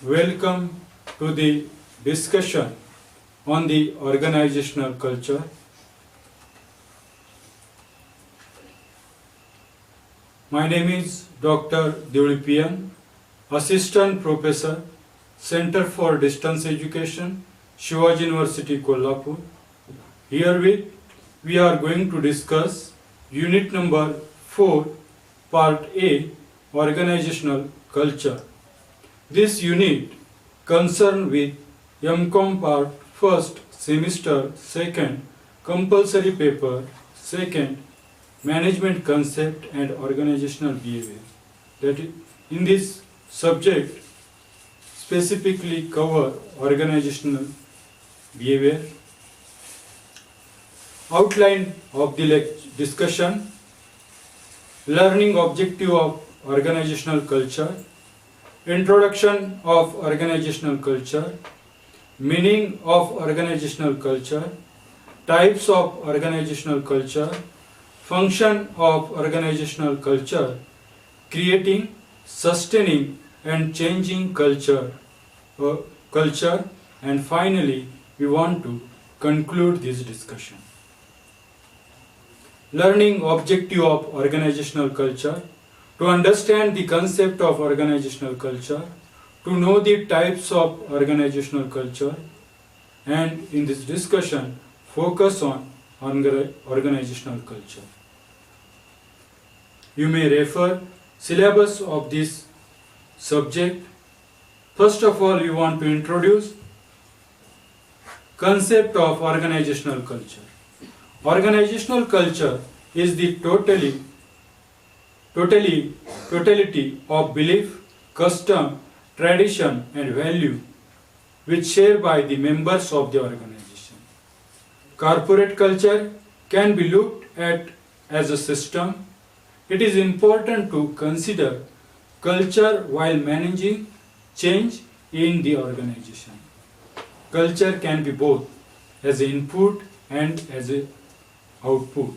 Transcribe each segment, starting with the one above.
Welcome to the discussion on the organizational culture. My name is Dr. Devulipian, Assistant Professor, Center for Distance Education, Shivaji University, Kolhapur. Herewith, we are going to discuss Unit number 4, Part A, Organizational Culture. This unit concerned with MCOM Part 1st Semester 2nd Compulsory Paper 2nd Management Concept and Organizational Behavior. That is, in this subject specifically cover organizational behavior. Outline of the discussion: learning objective of organizational culture, introduction of organizational culture, meaning of organizational culture, types of organizational culture, function of organizational culture, creating, sustaining and changing culture, and finally we want to conclude this discussion. Learning objective of organizational culture: to understand the concept of organizational culture, to know the types of organizational culture, and in this discussion focus on organizational culture. You may refer syllabus of this subject. First of all, we want to introduce concept of organizational culture. Organizational culture is the totality of belief, custom, tradition and value which shared by the members of the organization. Corporate culture can be looked at as a system. It is important to consider culture while managing change in the organization. Culture can be both as an input and as an output.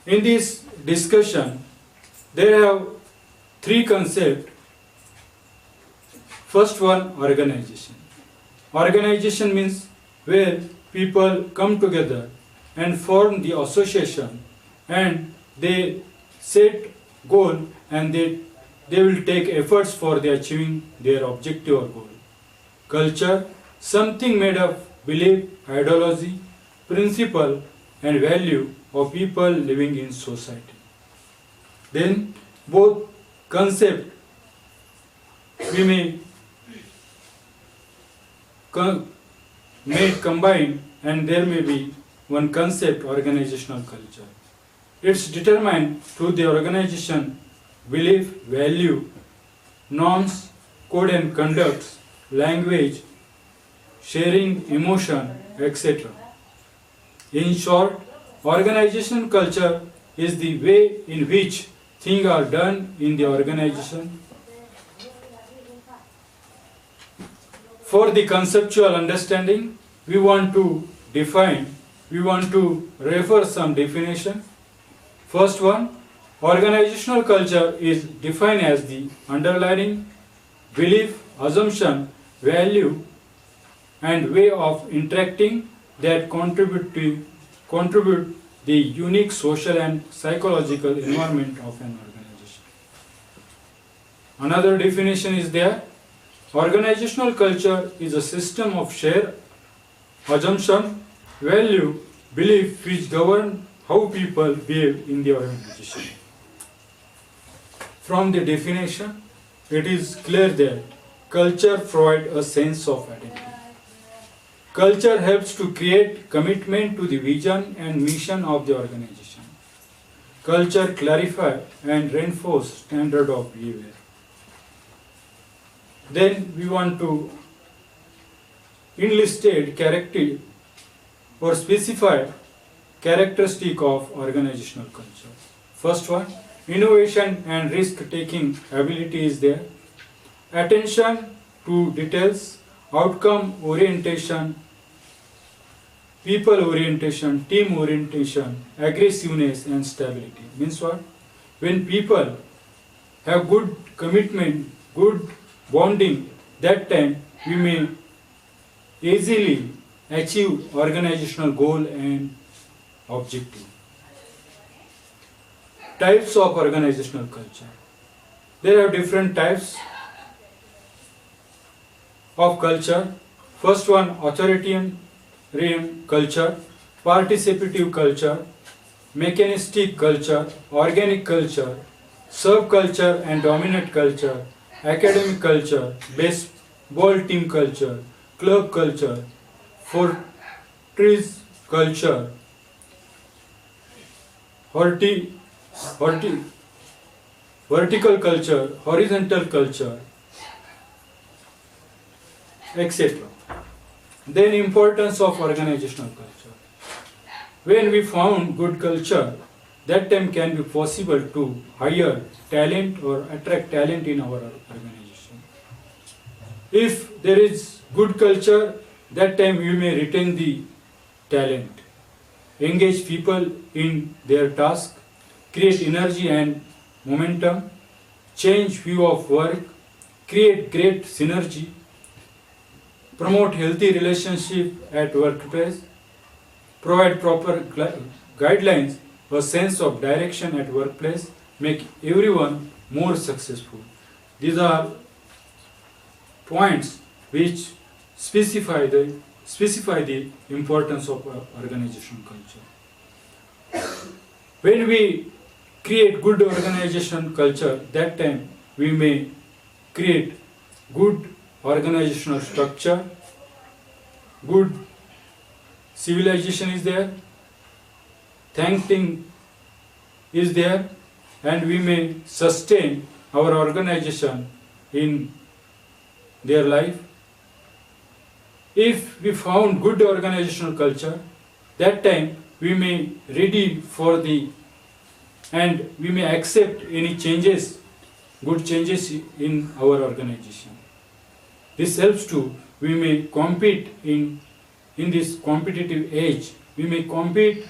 In this discussion, there are three concepts. First one, organization. Organization means where people come together and form the association and they set goal and they will take efforts for the achieving their objective or goal. Culture, something made of belief, ideology, principle and value of people living in society. Then both concept we may combine and there may be one concept, organizational culture. It's determined through the organization, belief, value, norms, code and conducts, language, sharing, emotion, etc. In short, organizational culture is the way in which things are done in the organization. For the conceptual understanding, we want to refer some definition. First one, organizational culture is defined as the underlying belief, assumption, value and way of interacting that contribute the unique social and psychological environment of an organization. Another definition is there. Organizational culture is a system of shared assumption, value, belief which govern how people behave in the organization. From the definition, it is clear that culture provides a sense of identity. Culture helps to create commitment to the vision and mission of the organization. Culture clarifies and reinforces standard of behavior. Then we want to enlisted character or specify characteristic of organizational culture. First one, innovation and risk-taking ability is there. Attention to details, outcome orientation, people orientation, team orientation, aggressiveness and stability. Means what? When people have good commitment, good bonding, that time we may easily achieve organizational goal and objective. Types of organizational culture. There are different types of culture. First one, authoritarian culture, participative culture, mechanistic culture, organic culture, subculture and dominant culture, academic culture, baseball team culture, club culture, fortress culture, vertical culture, horizontal culture, etc. Then importance of organizational culture. When we found good culture, that time can be possible to hire talent or attract talent in our organization. If there is good culture, that time we may retain the talent, engage people in their task, create energy and momentum, change view of work, create great synergy, promote healthy relationship at workplace, provide proper guidelines, a sense of direction at workplace, make everyone more successful. These are points which specify the importance of organizational culture. When we create good organization culture, that time we may create good organizational structure, good civilization is there, thinking is there, and we may sustain our organization in their life. If we found good organizational culture, that time we may ready for and we may accept any changes, good changes in our organization. This helps to, we may compete in this competitive age, we may compete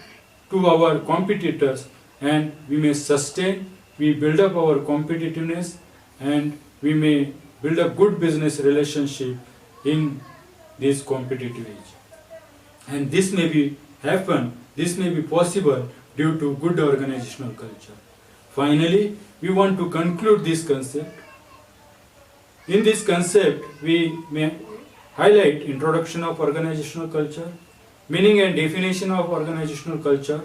to our competitors, and we may sustain, we build up our competitiveness, and we may build a good business relationship in this competitive age. And this may be possible due to good organizational culture. Finally, we want to conclude this concept. In this concept, we may highlight introduction of organizational culture, meaning and definition of organizational culture,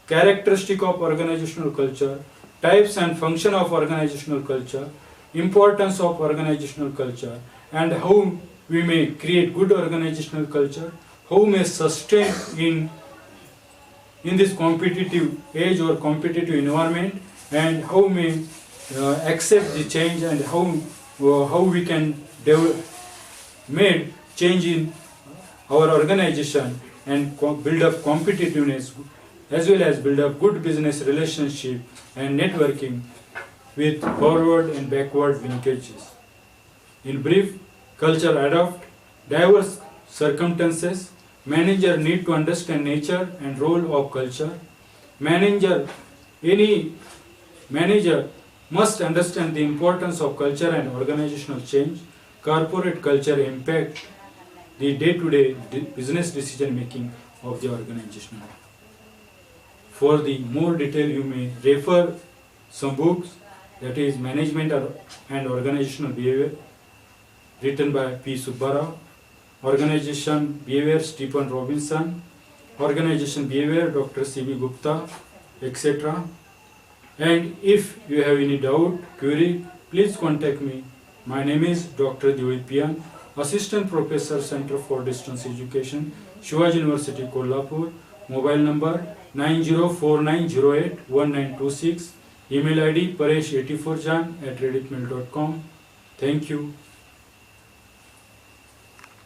characteristic of organizational culture, types and function of organizational culture, importance of organizational culture, and how we may create good organizational culture, how we may sustain in this competitive age or competitive environment, and how we may accept the change, and how we can make change in our organization and build up competitiveness, as well as build up good business relationship and networking with forward and backward linkages. In brief, culture adopt diverse circumstances. Manager need to understand nature and role of culture. Any manager must understand the importance of culture and organizational change. Corporate culture impact the day-to-day business decision making of the organization. For the more detail, you may refer some books, that is Management and Organizational Behavior, written by P. Subbarao, Organization Behavior, Stephen Robinson, Organization Behavior, Dr. C.B. Gupta, etc. And if you have any doubt, query, please contact me. My name is Dr. Divit Pian, Assistant Professor, Center for Distance Education, Shivaji University, Kolhapur. Mobile number 9049081926. Email ID paresh84jan@redditmail.com. Thank you.